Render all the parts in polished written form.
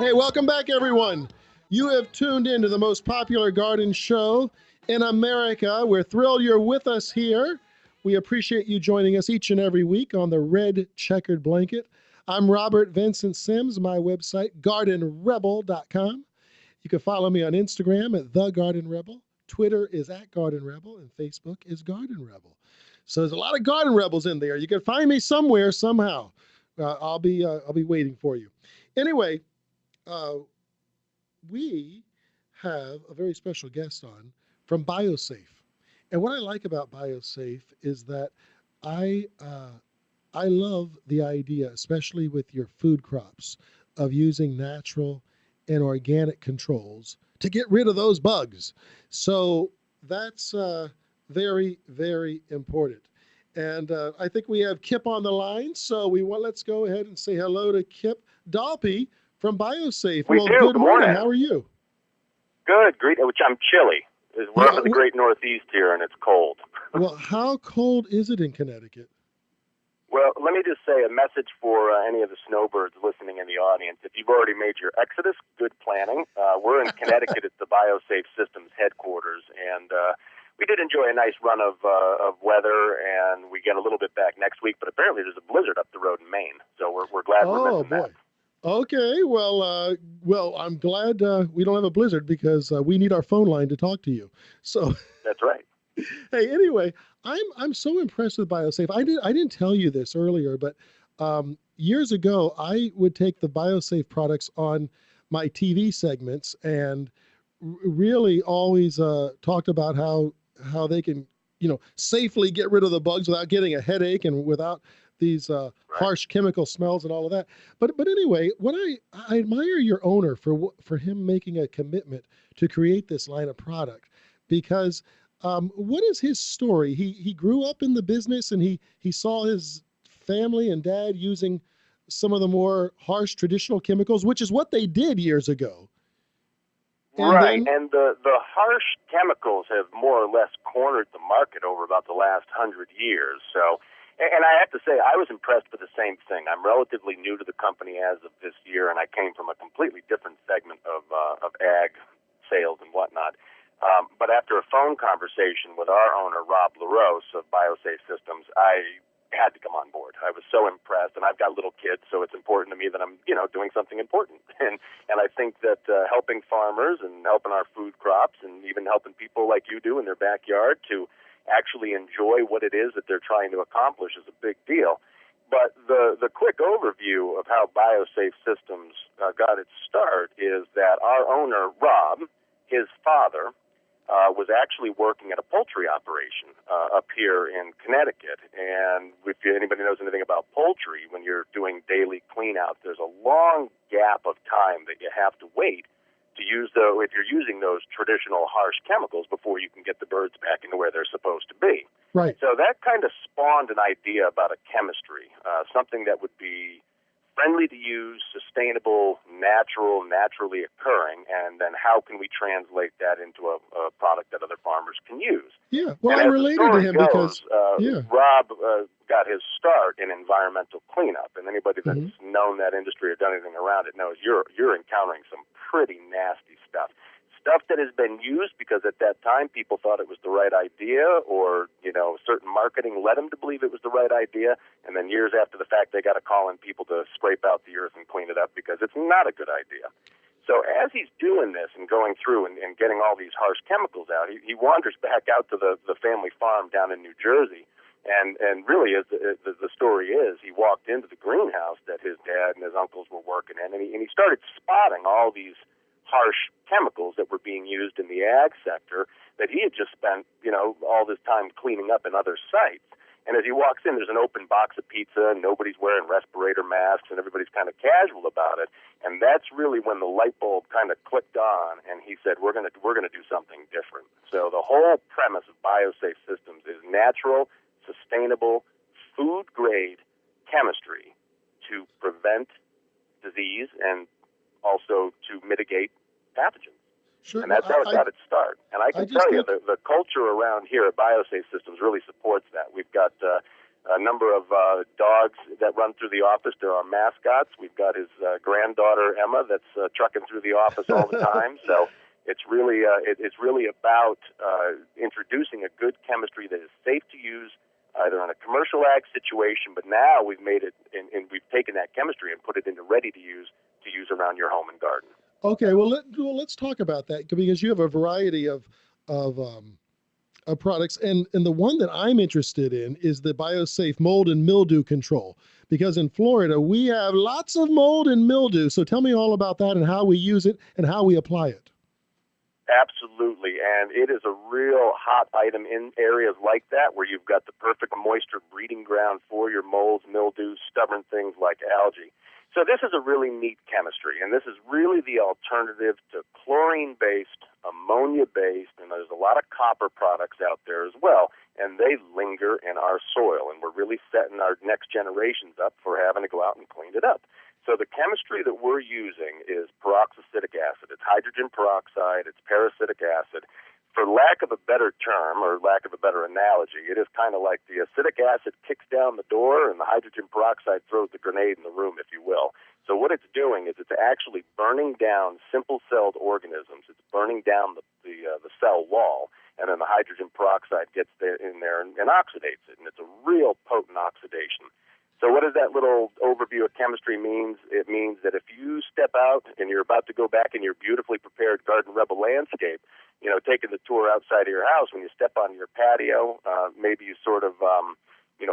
Hey, welcome back, everyone. You have tuned into the most popular garden show in America. We're thrilled you're with us here. We appreciate you joining us each and every week on the Red Checkered Blanket. I'm Robert Vincent Sims, my website, gardenrebel.com. You can follow me on Instagram at The Garden Rebel. Twitter is at Garden Rebel, and Facebook is Garden Rebel. So there's a lot of Garden Rebels in there. You can find me somewhere, somehow. I'll be waiting for you. Anyway, uh, we have a very special guest on from BioSafe. And what I like about BioSafe is that I uh, I love the idea, especially with your food crops, of using natural and organic controls to get rid of those bugs. So that's very, very important. And I think we have Kip on the line, so let's go ahead and say hello to Kip Dalpe from BioSafe. We Well, do. good Good morning. morning. How are you? Good. Great. Which I'm chilly. We're Yeah. up in the great Northeast here, and it's cold. Well, how cold is it in Connecticut? Well, let me just say a message for any of the snowbirds listening in the audience. If you've already made your exodus, good planning. We're in Connecticut at the BioSafe Systems headquarters, and we did enjoy a nice run of weather, and we get a little bit back next week. But apparently, there's a blizzard up the road in Maine, so we're glad we're Oh missing boy. that. Okay, well, I'm glad we don't have a blizzard because we need our phone line to talk to you. So, That's right. hey, anyway, I'm so impressed with BioSafe. I didn't tell you this earlier, but years ago I would take the BioSafe products on my TV segments and really always talked about how they can safely get rid of the bugs without getting a headache and without these Right. harsh chemical smells and all of that. But anyway, what I admire your owner for him making a commitment to create this line of product because what is his story? He grew up in the business and he saw his family and dad using some of the more harsh traditional chemicals, which is what they did years ago. And Right, then, and the harsh chemicals have more or less cornered the market over about the last 100 years. So, and I have to say, I was impressed with the same thing. I'm relatively new to the company as of this year, and I came from a completely different segment of ag sales and whatnot. But after a phone conversation with our owner, Rob LaRose of BioSafe Systems, I had to come on board. I was so impressed, and I've got little kids, so it's important to me that I'm, doing something important. And I think that helping farmers and helping our food crops and even helping people like you do in their backyard to actually enjoy what it is that they're trying to accomplish is a big deal. But the quick overview of how BioSafe Systems got its start is that our owner, Rob, his father, was actually working at a poultry operation up here in Connecticut. And if anybody knows anything about poultry, when you're doing daily cleanouts, there's a long gap of time that you have to wait to use if you're using those traditional harsh chemicals before you can get the birds back into where they're supposed to be. right. So that kind of spawned an idea about a chemistry, something that would be friendly to use, sustainable, natural, naturally occurring, and then how can we translate that into a product that other farmers can use? Yeah. Well, And I as the related to story him goes, because, yeah. Rob got his start in environmental cleanup, and anybody that's Hmm. known that industry or done anything around it knows you're encountering some pretty nasty stuff that has been used because at that time people thought it was the right idea, or certain marketing led them to believe it was the right idea, and then years after the fact they got a call in people to scrape out the earth and clean it up because it's not a good idea. So as he's doing this and going through and getting all these harsh chemicals out, he wanders back out to the family farm down in New Jersey. And really, as the story is, he walked into the greenhouse that his dad and his uncles were working in, and he started spotting all these harsh chemicals that were being used in the ag sector that he had just spent, all this time cleaning up in other sites. And as he walks in, there's an open box of pizza, and nobody's wearing respirator masks, and everybody's kind of casual about it. And that's really when the light bulb kind of clicked on, and he said, "We're gonna do something different." So the whole premise of BioSafe Systems is natural, sustainable, food-grade chemistry to prevent disease and also to mitigate pathogens. Sure. And that's how it got its start. And I I can just tell you, looked. the culture around here at BioSafe Systems really supports that. We've got a number of dogs that run through the office. They're our mascots. We've got his granddaughter Emma that's trucking through the office all the time. So it's really about introducing a good chemistry that is safe to use, either in a commercial ag situation, but now we've made it, and we've taken that chemistry and put it into ready to use around your home and garden. Okay, well let's talk about that, because you have a variety of products, and the one that I'm interested in is the BioSafe Mold and Mildew Control, because in Florida we have lots of mold and mildew. So tell me all about that and how we use it and how we apply it. Absolutely, and it is a real hot item in areas like that where you've got the perfect moisture breeding ground for your molds, mildews, stubborn things like algae. So this is a really neat chemistry, and this is really the alternative to chlorine-based, ammonia-based, and there's a lot of copper products out there as well, and they linger in our soil, and we're really setting our next generations up for having to go out and clean it up. So the chemistry that we're using is peroxacetic acid. It's hydrogen peroxide, it's peracetic acid. For lack of a better term or lack of a better analogy, it is kind of like the acetic acid kicks down the door and the hydrogen peroxide throws the grenade in the room, if you will. So what it's doing is it's actually burning down simple-celled organisms. It's burning down the cell wall, and then the hydrogen peroxide gets in there and oxidates it, and it's a real potent oxidation. So what does that little overview of chemistry mean? It means that if you step out and you're about to go back in your beautifully prepared Garden Rebel landscape, taking the tour outside of your house, when you step on your patio, maybe you sort of,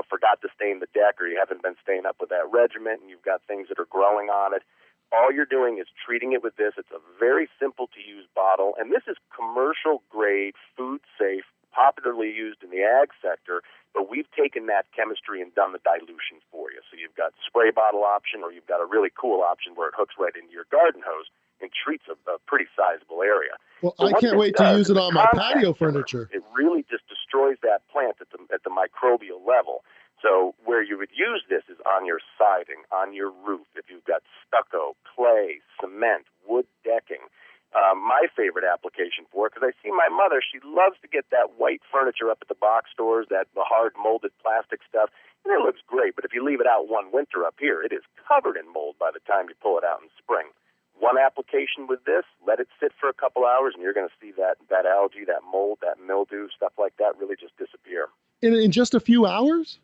forgot to stain the deck, or you haven't been staying up with that regiment, and you've got things that are growing on it. All you're doing is treating it with this. It's a very simple-to-use bottle, and this is commercial-grade, food-safe, popularly used in the ag sector, but we've taken that chemistry and done the dilution for you. So you've got spray bottle option, or you've got a really cool option where it hooks right into your garden hose and treats a pretty sizable area. Well, so I can't wait to use it on my patio furniture. It really just destroys that plant at the microbial level. So where you would use this is on your siding, on your roof, if you've got stucco, clay, cement, wood decking. My favorite application for it, because I see my mother, she loves to get that white furniture up at the box stores, the hard molded plastic stuff, and it looks great, but if you leave it out one winter up here, it is covered in mold by the time you pull it out in spring. One application with this, let it sit for a couple hours, and you're going to see that algae, that mold, that mildew, stuff like that really just disappear. In just a few hours?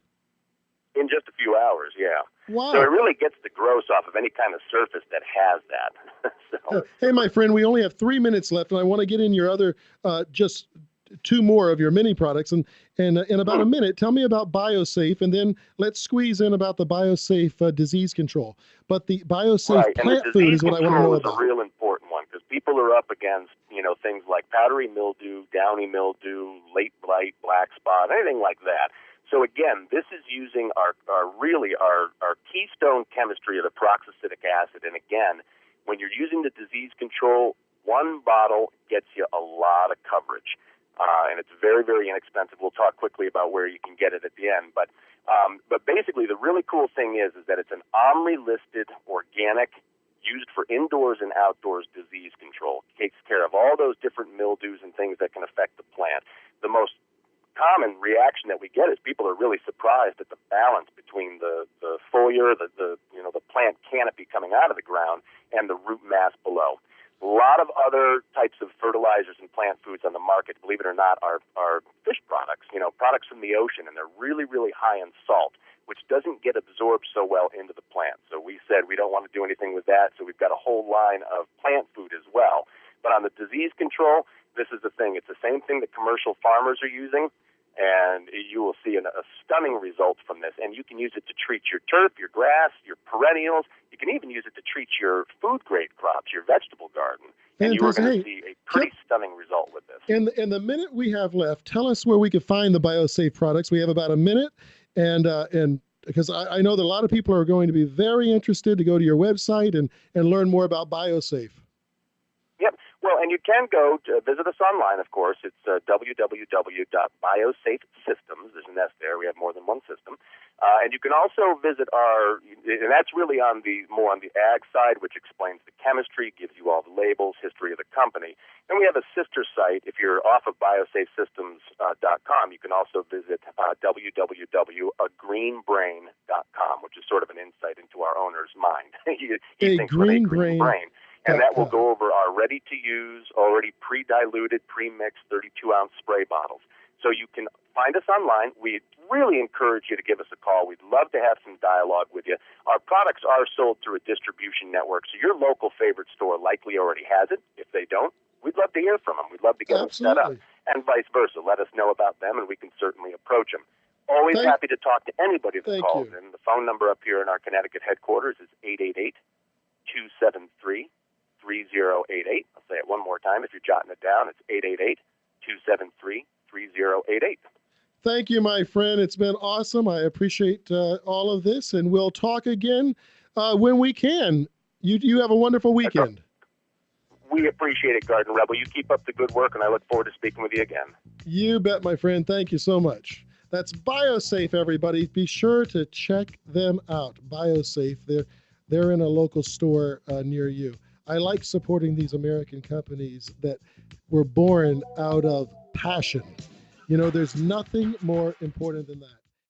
In just a few hours, yeah. Wow. So it really gets the gross off of any kind of surface that has that. So, hey, my friend, we only have 3 minutes left, and I want to get in your other, just two more of your mini products. And in about a minute, tell me about BioSafe, and then let's squeeze in about the BioSafe Disease Control. But the BioSafe plant food is what I want to know about. Is a real important one, because people are up against, things like powdery mildew, downy mildew, late blight, black spot, anything like that. So again, this is using our keystone chemistry of the peroxacetic acid. And again, when you're using the disease control, one bottle gets you a lot of coverage. And it's very, very inexpensive. We'll talk quickly about where you can get it at the end. But basically, the really cool thing is that it's an OMRI-listed organic, used for indoors and outdoors disease control. It takes care of all those different mildews and things that can affect the plant. The most common reaction that we get is people are really surprised at the balance between the foliar, the plant canopy coming out of the ground, and the root mass below. A lot of other types of fertilizers and plant foods on the market, believe it or not, are fish products, products from the ocean, and they're really, really high in salt, which doesn't get absorbed so well into the plant. So we said we don't want to do anything with that, so we've got a whole line of plant food as well. But on the disease control, this is the thing. It's the same thing that commercial farmers are using, and you will see a stunning result from this. And you can use it to treat your turf, your grass, your perennials. You can even use it to treat your food-grade crops, your vegetable garden. And you are going to see a pretty stunning result with this. In the minute we have left, tell us where we can find the BioSafe products. We have about a minute, and because I know that a lot of people are going to be very interested to go to your website and learn more about BioSafe. Yep. Well, and you can go to visit us online, of course. It's www.biosafesystems. There's an S there. We have more than one system. And you can also visit and that's really more on the ag side, which explains the chemistry, gives you all the labels, history of the company. And we have a sister site. If you're off of biosafesystems.com, you can also visit www.agreenbrain.com, which is sort of an insight into our owner's mind. he thinks with a green brain. And that will go over our ready-to-use, already pre-diluted, pre-mixed 32-ounce spray bottles. So you can find us online. We really encourage you to give us a call. We'd love to have some dialogue with you. Our products are sold through a distribution network, so your local favorite store likely already has it. If they don't, we'd love to hear from them. We'd love to get them set up, and vice versa. Let us know about them, and we can certainly approach them. Always happy to talk to anybody that calls in. The phone number up here in our Connecticut headquarters is 888-273-3088. I'll say it one more time if you're jotting it down. It's 888-273-3088. Thank you, my friend. It's been awesome. I appreciate all of this, and we'll talk again when we can. You have a wonderful weekend. We appreciate it, Garden Rebel. You keep up the good work, and I look forward to speaking with you again. You bet, my friend. Thank you so much. That's BioSafe, everybody. Be sure to check them out. BioSafe. They're in a local store near you. I like supporting these American companies that were born out of passion. You know, there's nothing more important than that.